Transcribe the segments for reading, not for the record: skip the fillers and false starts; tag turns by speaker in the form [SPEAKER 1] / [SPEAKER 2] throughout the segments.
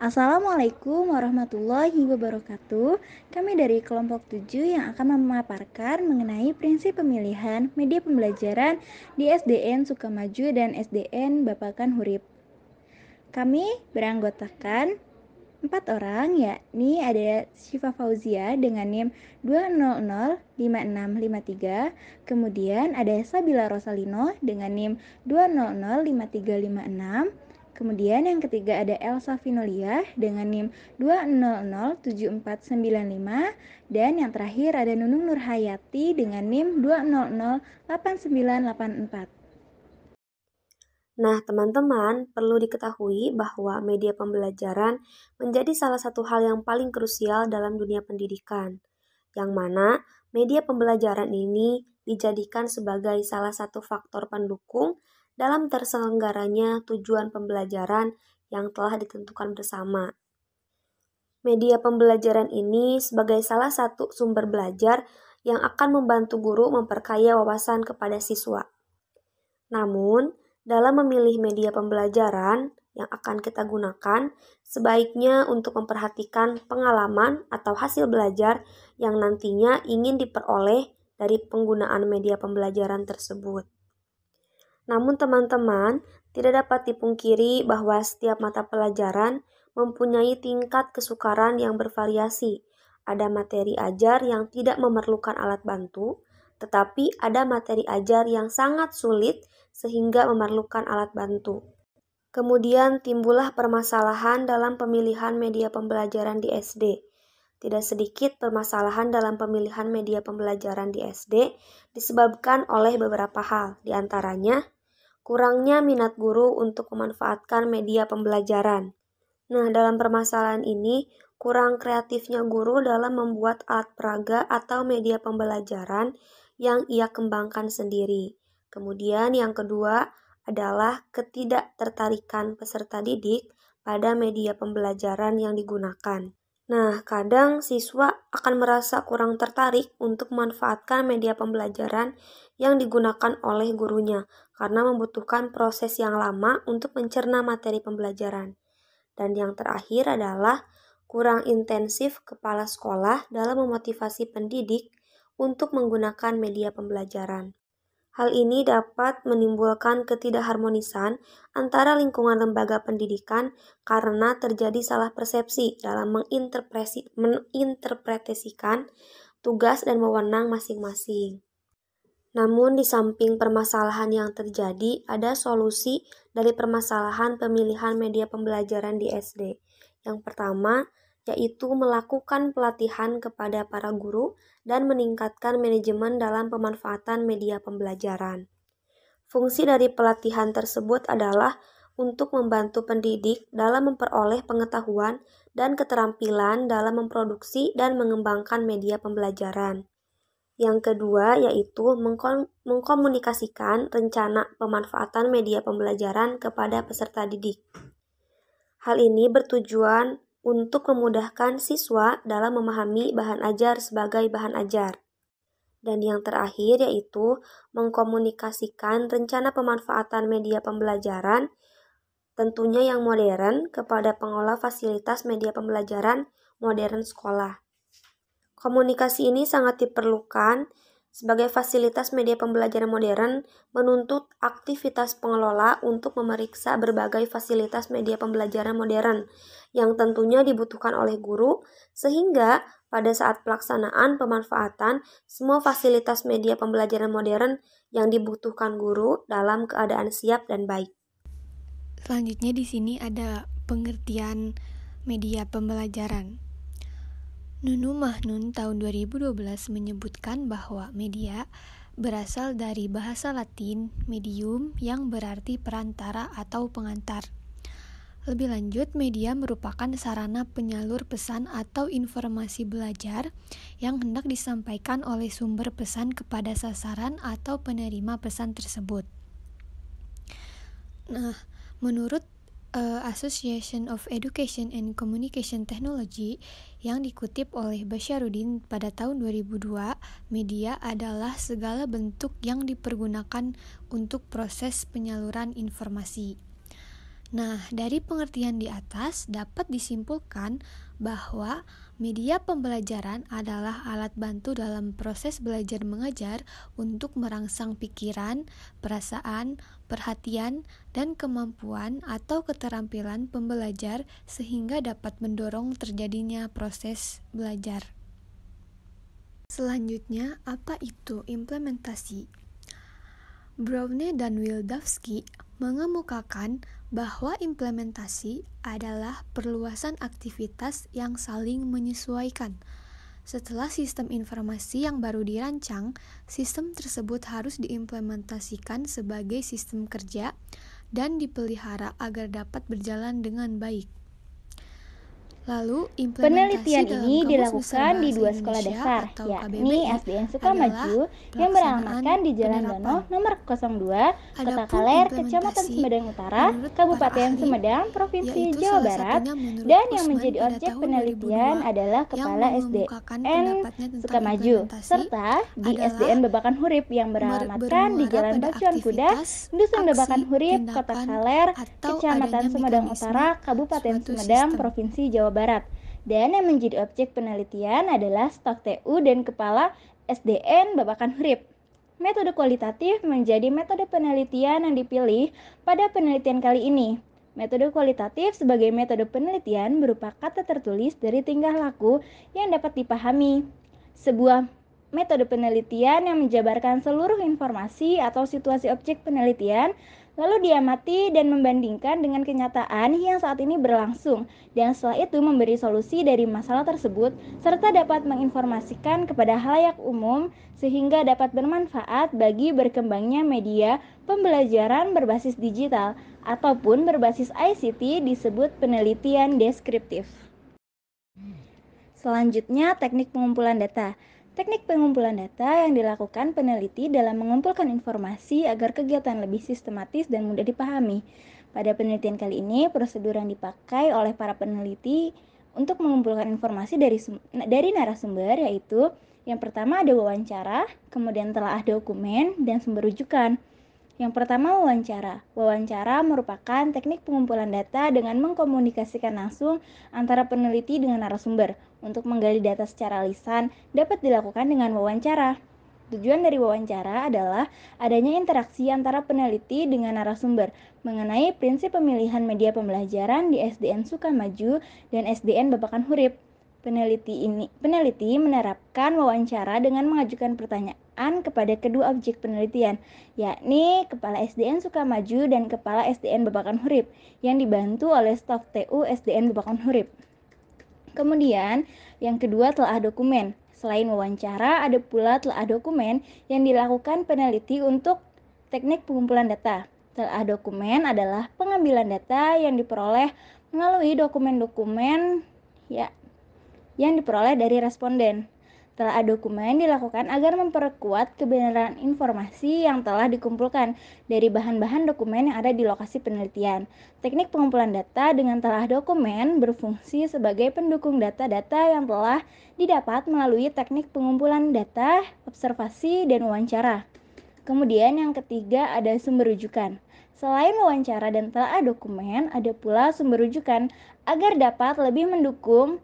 [SPEAKER 1] Assalamualaikum warahmatullahi wabarakatuh. Kami dari kelompok 7 yang akan memaparkan mengenai prinsip pemilihan media pembelajaran di SDN Sukamaju dan SDN Bapakan Hurib. Kami beranggotakan 4 orang, yakni ada Syifa Fauzia dengan NIM 2005653, kemudian ada Sabila Rosalino dengan NIM 2005356, kemudian yang ketiga ada Elsa Vinolia dengan NIM 2007495, dan yang terakhir ada Nunung Nurhayati dengan NIM 2008984.
[SPEAKER 2] Nah, teman-teman, perlu diketahui bahwa media pembelajaran menjadi salah satu hal yang paling krusial dalam dunia pendidikan, yang mana media pembelajaran ini dijadikan sebagai salah satu faktor pendukung dalam terselenggaranya tujuan pembelajaran yang telah ditentukan bersama. Media pembelajaran ini sebagai salah satu sumber belajar yang akan membantu guru memperkaya wawasan kepada siswa. Namun, dalam memilih media pembelajaran yang akan kita gunakan, sebaiknya untuk memperhatikan pengalaman atau hasil belajar yang nantinya ingin diperoleh dari penggunaan media pembelajaran tersebut. Namun teman-teman, tidak dapat dipungkiri bahwa setiap mata pelajaran mempunyai tingkat kesukaran yang bervariasi. Ada materi ajar yang tidak memerlukan alat bantu, tetapi ada materi ajar yang sangat sulit sehingga memerlukan alat bantu. Kemudian timbullah permasalahan dalam pemilihan media pembelajaran di SD. Tidak sedikit permasalahan dalam pemilihan media pembelajaran di SD disebabkan oleh beberapa hal, di antaranya kurangnya minat guru untuk memanfaatkan media pembelajaran. Nah, dalam permasalahan ini, kurang kreatifnya guru dalam membuat alat peraga atau media pembelajaran yang ia kembangkan sendiri. Kemudian yang kedua adalah ketidaktertarikan peserta didik pada media pembelajaran yang digunakan. Nah, kadang siswa akan merasa kurang tertarik untuk memanfaatkan media pembelajaran yang digunakan oleh gurunya karena membutuhkan proses yang lama untuk mencerna materi pembelajaran. Dan yang terakhir adalah kurang intensif kepala sekolah dalam memotivasi pendidik untuk menggunakan media pembelajaran. Hal ini dapat menimbulkan ketidakharmonisan antara lingkungan lembaga pendidikan karena terjadi salah persepsi dalam menginterpretasikan tugas dan wewenang masing-masing. Namun di samping permasalahan yang terjadi, ada solusi dari permasalahan pemilihan media pembelajaran di SD. Yang pertama, yaitu melakukan pelatihan kepada para guru dan meningkatkan manajemen dalam pemanfaatan media pembelajaran. Fungsi dari pelatihan tersebut adalah untuk membantu pendidik dalam memperoleh pengetahuan dan keterampilan dalam memproduksi dan mengembangkan media pembelajaran. Yang kedua yaitu mengkomunikasikan rencana pemanfaatan media pembelajaran kepada peserta didik. Hal ini bertujuan untuk memudahkan siswa dalam memahami bahan ajar sebagai bahan ajar. Dan yang terakhir yaitu mengkomunikasikan rencana pemanfaatan media pembelajaran tentunya yang modern kepada pengelola fasilitas media pembelajaran modern sekolah. Komunikasi ini sangat diperlukan sebagai fasilitas media pembelajaran modern menuntut aktivitas pengelola untuk memeriksa berbagai fasilitas media pembelajaran modern yang tentunya dibutuhkan oleh guru sehingga pada saat pelaksanaan pemanfaatan semua fasilitas media pembelajaran modern yang dibutuhkan guru dalam keadaan siap dan baik.
[SPEAKER 3] Selanjutnya di sini ada pengertian media pembelajaran. Nunu Mahnun tahun 2012 menyebutkan bahwa media berasal dari bahasa Latin medium yang berarti perantara atau pengantar. Lebih lanjut, media merupakan sarana penyalur pesan atau informasi belajar yang hendak disampaikan oleh sumber pesan kepada sasaran atau penerima pesan tersebut. Nah, menurut Association of Education and Communication Technology yang dikutip oleh Basyarudin pada tahun 2002, media adalah segala bentuk yang dipergunakan untuk proses penyaluran informasi. Nah, dari pengertian di atas dapat disimpulkan bahwa media pembelajaran adalah alat bantu dalam proses belajar mengajar untuk merangsang pikiran, perasaan, perhatian, dan kemampuan atau keterampilan pembelajar sehingga dapat mendorong terjadinya proses belajar. Selanjutnya, apa itu implementasi? Browne dan Wildavsky mengemukakan bahwa implementasi adalah perluasan aktivitas yang saling menyesuaikan. Setelah sistem informasi yang baru dirancang, sistem tersebut harus diimplementasikan sebagai sistem kerja dan dipelihara agar dapat berjalan dengan baik. Lalu,
[SPEAKER 1] Penelitian
[SPEAKER 3] implementasi dalam
[SPEAKER 1] ini
[SPEAKER 3] Kamus Besar
[SPEAKER 1] dilakukan di
[SPEAKER 3] Bahasa
[SPEAKER 1] 2 sekolah
[SPEAKER 3] Indonesia
[SPEAKER 1] dasar,
[SPEAKER 3] atau
[SPEAKER 1] yakni
[SPEAKER 3] KBBI
[SPEAKER 1] SDN
[SPEAKER 3] adalah
[SPEAKER 1] Sukamaju yang
[SPEAKER 3] pelaksanaan
[SPEAKER 1] beralamatkan di Jalan
[SPEAKER 3] penerapan.
[SPEAKER 1] Dono nomor 02, Kota
[SPEAKER 3] Adapun
[SPEAKER 1] Kaler, Kecamatan
[SPEAKER 3] implementasi
[SPEAKER 1] Sumedang Utara,
[SPEAKER 3] menurut para
[SPEAKER 1] Kabupaten
[SPEAKER 3] ahli,
[SPEAKER 1] Sumedang, Provinsi
[SPEAKER 3] yaitu
[SPEAKER 1] Jawa
[SPEAKER 3] salah
[SPEAKER 1] Barat,
[SPEAKER 3] satunya menurut
[SPEAKER 1] dan yang
[SPEAKER 3] Usman
[SPEAKER 1] menjadi
[SPEAKER 3] pada
[SPEAKER 1] objek
[SPEAKER 3] tahun
[SPEAKER 1] penelitian
[SPEAKER 3] 2002
[SPEAKER 1] adalah
[SPEAKER 3] yang
[SPEAKER 1] Kepala
[SPEAKER 3] mengemukakan
[SPEAKER 1] SDN
[SPEAKER 3] pendapatnya tentang
[SPEAKER 1] Sukamaju,
[SPEAKER 3] implementasi
[SPEAKER 1] serta di
[SPEAKER 3] adalah
[SPEAKER 1] SDN Babakan Hurip yang beralamatkan di
[SPEAKER 3] bermuara
[SPEAKER 1] Jalan
[SPEAKER 3] pada
[SPEAKER 1] Pacuan Kuda,
[SPEAKER 3] aktivitas,
[SPEAKER 1] Dusun Babakan
[SPEAKER 3] aksi,
[SPEAKER 1] Hurip, Kota
[SPEAKER 3] tindakan,
[SPEAKER 1] Kaler,
[SPEAKER 3] atau
[SPEAKER 1] Kecamatan
[SPEAKER 3] adanya
[SPEAKER 1] Sumedang
[SPEAKER 3] mekanisme
[SPEAKER 1] Utara, Kabupaten
[SPEAKER 3] suatu
[SPEAKER 1] Sumedang,
[SPEAKER 3] sistem.
[SPEAKER 1] Provinsi Jawa Barat. Dan yang menjadi objek penelitian adalah stok TU dan Kepala SDN Babakan Hurip. Metode kualitatif menjadi metode penelitian yang dipilih pada penelitian kali ini. Metode kualitatif sebagai metode penelitian berupa kata tertulis dari tingkah laku yang dapat dipahami. Sebuah metode penelitian yang menjabarkan seluruh informasi atau situasi objek penelitian, lalu diamati dan membandingkan dengan kenyataan yang saat ini berlangsung, dan setelah itu memberi solusi dari masalah tersebut, serta dapat menginformasikan kepada khalayak umum sehingga dapat bermanfaat bagi berkembangnya media pembelajaran berbasis digital ataupun berbasis ICT disebut penelitian deskriptif. Selanjutnya, teknik pengumpulan data. Teknik pengumpulan data yang dilakukan peneliti dalam mengumpulkan informasi agar kegiatan lebih sistematis dan mudah dipahami. Pada penelitian kali ini, prosedur yang dipakai oleh para peneliti untuk mengumpulkan informasi dari narasumber yaitu yang pertama ada wawancara, kemudian telaah dokumen, dan sumber rujukan. Yang pertama wawancara. Wawancara merupakan teknik pengumpulan data dengan mengkomunikasikan langsung antara peneliti dengan narasumber. Untuk menggali data secara lisan dapat dilakukan dengan wawancara. Tujuan dari wawancara adalah adanya interaksi antara peneliti dengan narasumber mengenai prinsip pemilihan media pembelajaran di SDN Sukamaju dan SDN Babakan Hurip. Peneliti menerapkan wawancara dengan mengajukan pertanyaan kepada kedua objek penelitian, yakni Kepala SDN Sukamaju dan Kepala SDN Babakan Hurip, yang dibantu oleh staf TU SDN Babakan Hurip. Kemudian, yang kedua telaah dokumen. Selain wawancara, ada pula telaah dokumen yang dilakukan peneliti untuk teknik pengumpulan data. Telaah dokumen adalah pengambilan data yang diperoleh melalui dokumen-dokumen yang diperoleh dari responden. Telaah dokumen dilakukan agar memperkuat kebenaran informasi yang telah dikumpulkan dari bahan-bahan dokumen yang ada di lokasi penelitian. Teknik pengumpulan data dengan telaah dokumen berfungsi sebagai pendukung data-data yang telah didapat melalui teknik pengumpulan data, observasi, dan wawancara. Kemudian yang ketiga ada sumber rujukan. Selain wawancara dan telaah dokumen, ada pula sumber rujukan agar dapat lebih mendukung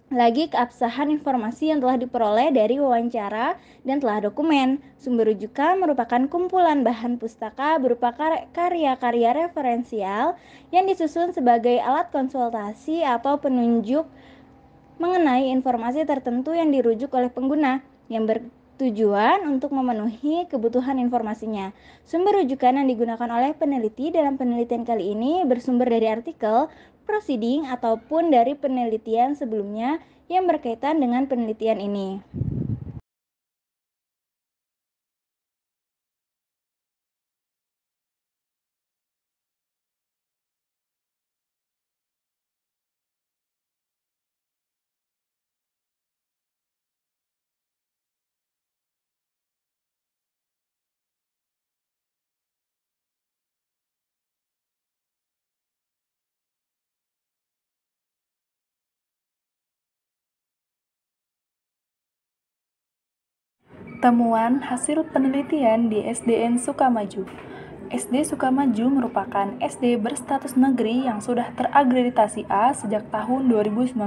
[SPEAKER 1] lagi keabsahan informasi yang telah diperoleh dari wawancara dan telah dokumen. Sumber rujukan merupakan kumpulan bahan pustaka berupa karya-karya referensial yang disusun sebagai alat konsultasi atau penunjuk mengenai informasi tertentu yang dirujuk oleh pengguna yang bertujuan untuk memenuhi kebutuhan informasinya. Sumber rujukan yang digunakan oleh peneliti dalam penelitian kali ini bersumber dari artikel, proceeding, ataupun dari penelitian sebelumnya yang berkaitan dengan penelitian ini.
[SPEAKER 4] Temuan hasil penelitian di SDN Sukamaju. SD Sukamaju merupakan SD berstatus negeri yang sudah terakreditasi A sejak tahun 2019.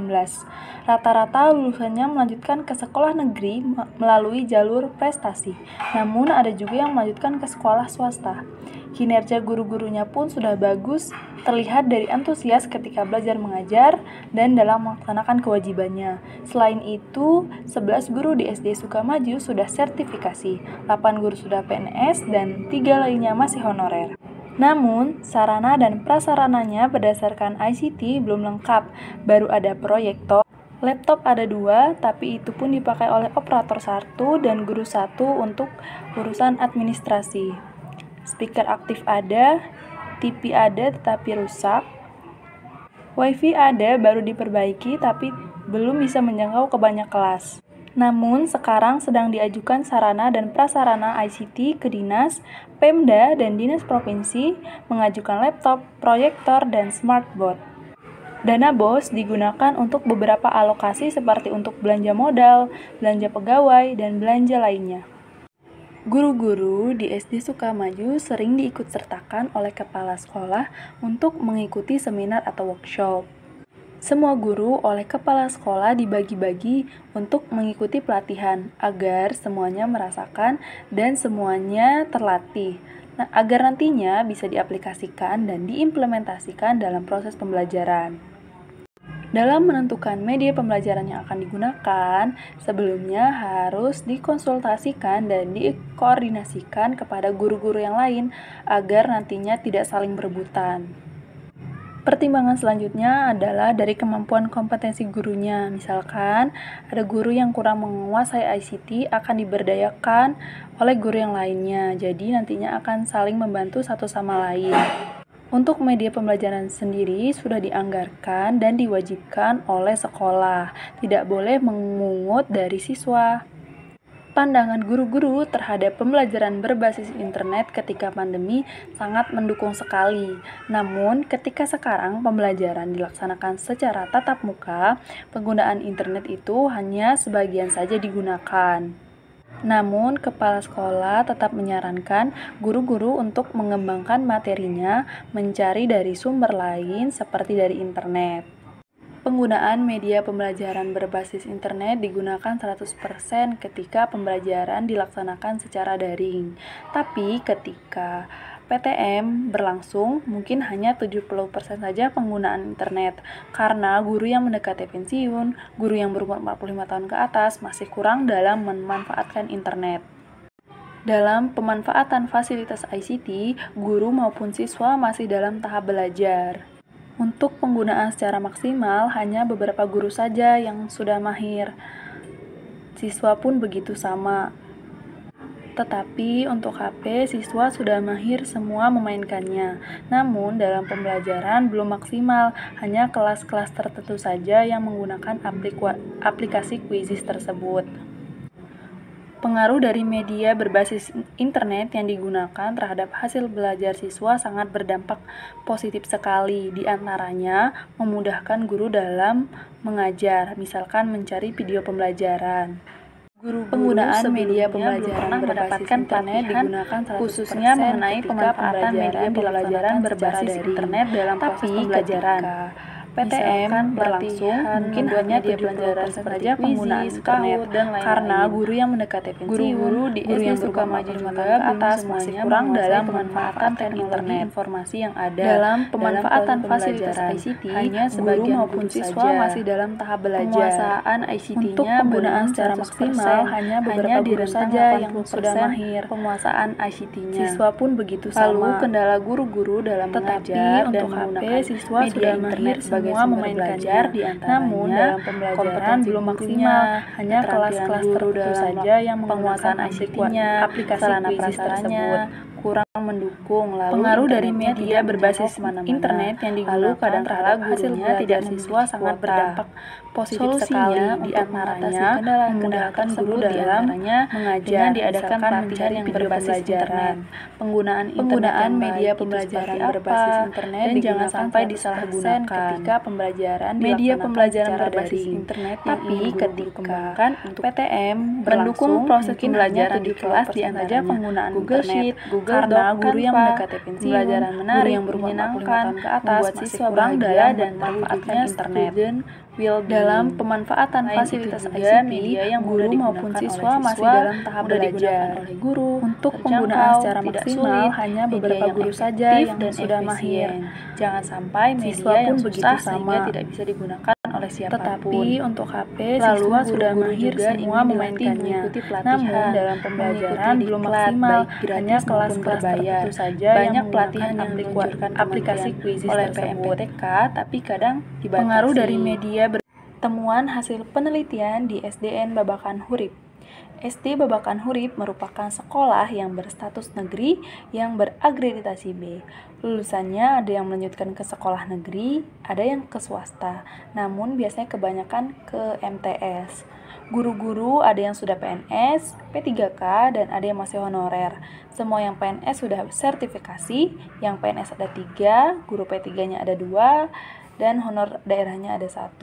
[SPEAKER 4] Rata-rata lulusannya melanjutkan ke sekolah negeri melalui jalur prestasi, namun ada juga yang melanjutkan ke sekolah swasta. Kinerja guru-gurunya pun sudah bagus, terlihat dari antusias ketika belajar mengajar dan dalam melaksanakan kewajibannya. Selain itu, 11 guru di SD Sukamaju sudah sertifikasi, 8 guru sudah PNS, dan 3 lainnya masih honorer. Namun, sarana dan prasarananya berdasarkan ICT belum lengkap, baru ada proyektor. Laptop ada 2, tapi itu pun dipakai oleh operator 1 dan guru 1 untuk urusan administrasi. Speaker aktif ada, TV ada tetapi rusak. WiFi ada baru diperbaiki tapi belum bisa menjangkau ke banyak kelas. Namun sekarang sedang diajukan sarana dan prasarana ICT ke Dinas, Pemda, dan Dinas Provinsi mengajukan laptop, proyektor, dan smartboard. Dana BOS digunakan untuk beberapa alokasi seperti untuk belanja modal, belanja pegawai, dan belanja lainnya. Guru-guru di SD Sukamaju sering diikutsertakan oleh kepala sekolah untuk mengikuti seminar atau workshop. Semua guru oleh kepala sekolah dibagi-bagi untuk mengikuti pelatihan agar semuanya merasakan dan semuanya terlatih. Agar nantinya bisa diaplikasikan dan diimplementasikan dalam proses pembelajaran. Dalam menentukan media pembelajaran yang akan digunakan, sebelumnya harus dikonsultasikan dan dikoordinasikan kepada guru-guru yang lain agar nantinya tidak saling berebutan. Pertimbangan selanjutnya adalah dari kemampuan kompetensi gurunya. Misalkan, ada guru yang kurang menguasai ICT akan diberdayakan oleh guru yang lainnya, jadi nantinya akan saling membantu satu sama lain. Untuk media pembelajaran sendiri sudah dianggarkan dan diwajibkan oleh sekolah, tidak boleh memungut dari siswa. Pandangan guru-guru terhadap pembelajaran berbasis internet ketika pandemi sangat mendukung sekali. Namun, ketika sekarang pembelajaran dilaksanakan secara tatap muka, penggunaan internet itu hanya sebagian saja digunakan. Namun, kepala sekolah tetap menyarankan guru-guru untuk mengembangkan materinya, mencari dari sumber lain seperti dari internet. Penggunaan media pembelajaran berbasis internet digunakan 100% ketika pembelajaran dilaksanakan secara daring. Tapi ketika PTM berlangsung, mungkin hanya 70% saja penggunaan internet, karena guru yang mendekati pensiun, guru yang berumur 45 tahun ke atas masih kurang dalam memanfaatkan internet. Dalam pemanfaatan fasilitas ICT, guru maupun siswa masih dalam tahap belajar. Untuk penggunaan secara maksimal, hanya beberapa guru saja yang sudah mahir. Siswa pun begitu sama. Tetapi untuk HP, siswa sudah mahir semua memainkannya. Namun dalam pembelajaran belum maksimal, hanya kelas-kelas tertentu saja yang menggunakan aplikasi Quizizz tersebut. Pengaruh dari media berbasis internet yang digunakan terhadap hasil belajar siswa sangat berdampak positif sekali. Di antaranya, memudahkan guru dalam mengajar, misalkan mencari video pembelajaran. Penggunaan media pembelajaran berbasis internet digunakan khususnya mengenai pemanfaatan media pembelajaran berbasis internet dalam proses pembelajaran. PTM berlangsung mungkin hanya 70% saja penggunaan internet karena guru yang mendekati pensiun, guru di SD Sukamaju juga ke atas masih kurang dalam memanfaatkan internet informasi yang ada. Dalam pemanfaatan fasilitas ICT, hanya sebagian maupun siswa masih dalam tahap belajar. Penguasaan ICT-nya untuk penggunaan secara maksimal hanya beberapa guru saja yang sudah mahir penguasaan ICT-nya. Siswa pun begitu sama. Lalu kendala guru-guru dalam mengajar dan menggunakan siswa sudah mahir semua memainkannya, namun dalam pembelajaran belum maksimal, hanya kelas-kelas tertentu saja yang menggunakan ICT-nya, aplikasi Quizizz tersebut kurang mendukung. Lalu pengaruh dari media berbasis internet yang digunakan kadang-kala hasilnya tidak siswa sangat berdampak positif sekali. Di antaranya memudahkan guru dalam mengajar, diadakan pelatihan yang berbasis internet, penggunaan media pembelajaran berbasis internet, dan jangan sampai disalahgunakan ketika pembelajaran media pembelajaran berbasis internet. Tapi ketika PTM mendukung proses pembelajaran di kelas, di antaranya penggunaan Google Sheet, karena guru yang mendekati pensiun, pembelajaran menarik, yang menyenangkan, ke atas, membuat siswa bangga dan memanfaatkan internet. Dalam pemanfaatan fasilitas ICT, media yang guru maupun siswa masih dalam tahap belajar. Oleh guru, untuk penggunaan secara maksimal hanya beberapa guru saja yang sudah mahir. Jangan sampai media yang susah sehingga tidak bisa digunakan oleh siapapun. Tetapi untuk HP, siswa sudah mahir semua memainkannya. Namun dalam pembelajaran belum maksimal, hanya kelas-kelas tertentu saja banyak pelatihan yang diluncurkan aplikasi kuisis oleh PMPTK, tapi kadang dibatasi. Pengaruh dari media temuan hasil penelitian di SDN Babakan Hurip. SD Babakan Hurip merupakan sekolah yang berstatus negeri yang berakreditasi B. Lulusannya ada yang melanjutkan ke sekolah negeri, ada yang ke swasta, namun biasanya kebanyakan ke MTS. Guru-guru ada yang sudah PNS, P3K, dan ada yang masih honorer. Semua yang PNS sudah sertifikasi, yang PNS ada 3, guru P3-nya ada 2, dan honor daerahnya ada 1.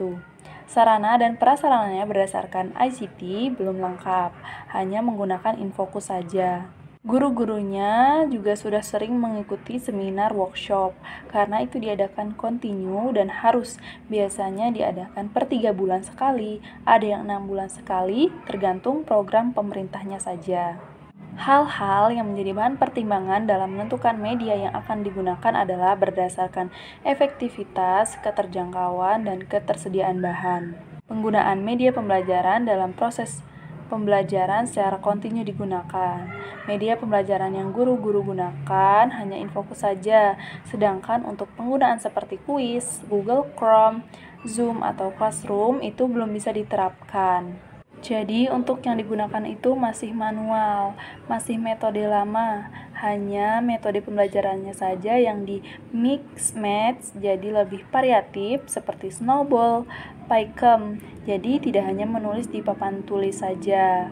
[SPEAKER 4] Sarana dan prasarananya berdasarkan ICT belum lengkap, hanya menggunakan Infocus saja. Guru-gurunya juga sudah sering mengikuti seminar workshop, karena itu diadakan kontinu dan harus biasanya diadakan per 3 bulan sekali, ada yang 6 bulan sekali, tergantung program pemerintahnya saja. Hal-hal yang menjadi bahan pertimbangan dalam menentukan media yang akan digunakan adalah berdasarkan efektivitas, keterjangkauan, dan ketersediaan bahan. Penggunaan media pembelajaran dalam proses pembelajaran secara kontinu digunakan. Media pembelajaran yang guru-guru gunakan hanya Infocus saja, sedangkan untuk penggunaan seperti kuis, Google Chrome, Zoom, atau Classroom itu belum bisa diterapkan. Jadi untuk yang digunakan itu masih manual, masih metode lama, hanya metode pembelajarannya saja yang di mix match jadi lebih variatif seperti Snowball, Picam, jadi tidak hanya menulis di papan tulis saja.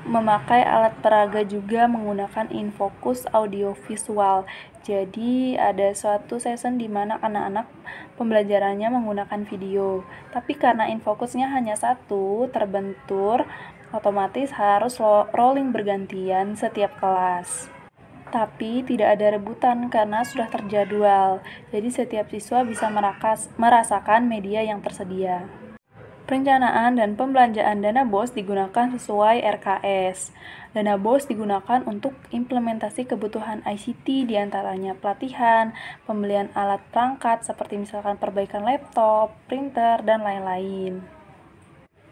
[SPEAKER 4] Memakai alat peraga juga menggunakan Infocus audiovisual. Jadi ada suatu session di mana anak-anak pembelajarannya menggunakan video. Tapi karena Infocusnya hanya satu, terbentur, otomatis harus rolling bergantian setiap kelas. Tapi tidak ada rebutan karena sudah terjadwal. Jadi setiap siswa bisa merasakan media yang tersedia. Perencanaan dan pembelanjaan dana BOS digunakan sesuai RKS. Dana BOS digunakan untuk implementasi kebutuhan ICT diantaranya pelatihan, pembelian alat perangkat seperti misalkan perbaikan laptop, printer, dan lain-lain.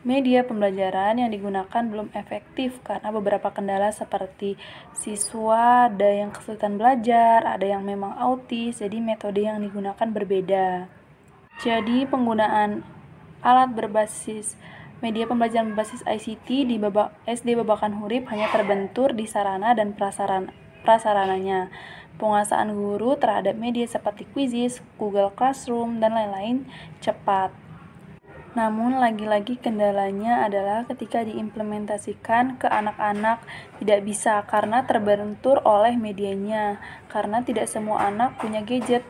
[SPEAKER 4] Media pembelajaran yang digunakan belum efektif karena beberapa kendala seperti siswa ada yang kesulitan belajar, ada yang memang autis, jadi metode yang digunakan berbeda. Jadi penggunaan alat berbasis media pembelajaran berbasis ICT di SD Babakan Hurip hanya terbentur di sarana dan prasarananya. Penguasaan guru terhadap media seperti Quizizz, Google Classroom, dan lain-lain cepat. Namun lagi-lagi kendalanya adalah ketika diimplementasikan ke anak-anak tidak bisa karena terbentur oleh medianya, karena tidak semua anak punya gadget.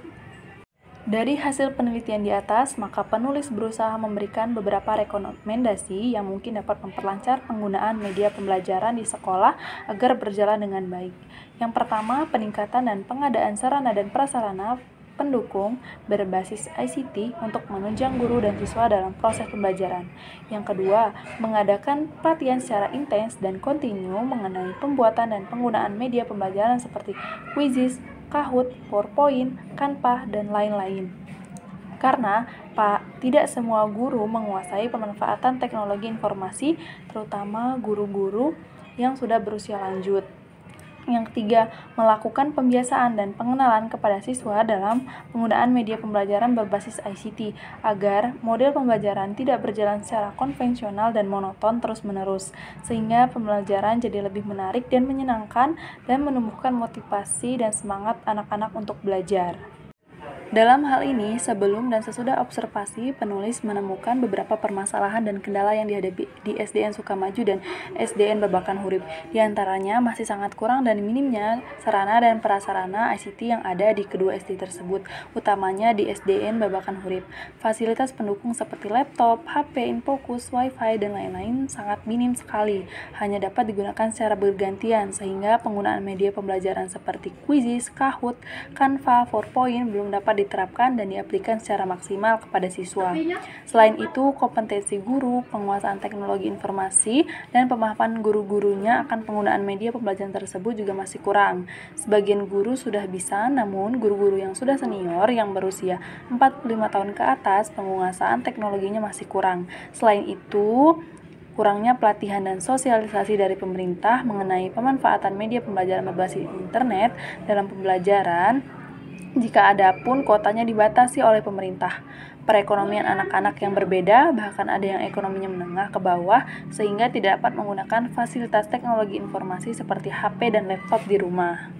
[SPEAKER 4] Dari hasil penelitian di atas, maka penulis berusaha memberikan beberapa rekomendasi yang mungkin dapat memperlancar penggunaan media pembelajaran di sekolah agar berjalan dengan baik. Yang pertama, peningkatan dan pengadaan sarana dan prasarana pendukung berbasis ICT untuk menunjang guru dan siswa dalam proses pembelajaran. Yang kedua, mengadakan pelatihan secara intens dan kontinu mengenai pembuatan dan penggunaan media pembelajaran seperti Quizizz, Kahoot, PowerPoint, Canva, dan lain-lain. Karena tidak semua guru menguasai pemanfaatan teknologi informasi, terutama guru-guru yang sudah berusia lanjut. Yang ketiga, melakukan pembiasaan dan pengenalan kepada siswa dalam penggunaan media pembelajaran berbasis ICT agar model pembelajaran tidak berjalan secara konvensional dan monoton terus-menerus, sehingga pembelajaran jadi lebih menarik dan menyenangkan dan menumbuhkan motivasi dan semangat anak-anak untuk belajar. Dalam hal ini, sebelum dan sesudah observasi, penulis menemukan beberapa permasalahan dan kendala yang dihadapi di SDN Sukamaju dan SDN Babakan Hurip. Di antaranya masih sangat kurang dan minimnya sarana dan prasarana ICT yang ada di kedua SD tersebut, utamanya di SDN Babakan Hurip. Fasilitas pendukung seperti laptop, HP, infocus, wifi, dan lain-lain sangat minim sekali, hanya dapat digunakan secara bergantian, sehingga penggunaan media pembelajaran seperti Quizizz, Kahoot, Canva, PowerPoint belum dapat diterapkan dan diaplikasikan secara maksimal kepada siswa. Selain itu, kompetensi guru, penguasaan teknologi informasi, dan pemahaman guru-gurunya akan penggunaan media pembelajaran tersebut juga masih kurang. Sebagian guru sudah bisa, namun guru-guru yang sudah senior yang berusia 45 tahun ke atas, penguasaan teknologinya masih kurang. Selain itu, kurangnya pelatihan dan sosialisasi dari pemerintah mengenai pemanfaatan media pembelajaran berbasis internet dalam pembelajaran. Jika ada pun kuotanya dibatasi oleh pemerintah. Perekonomian anak-anak yang berbeda, bahkan ada yang ekonominya menengah ke bawah, sehingga tidak dapat menggunakan fasilitas teknologi informasi seperti HP dan laptop di rumah.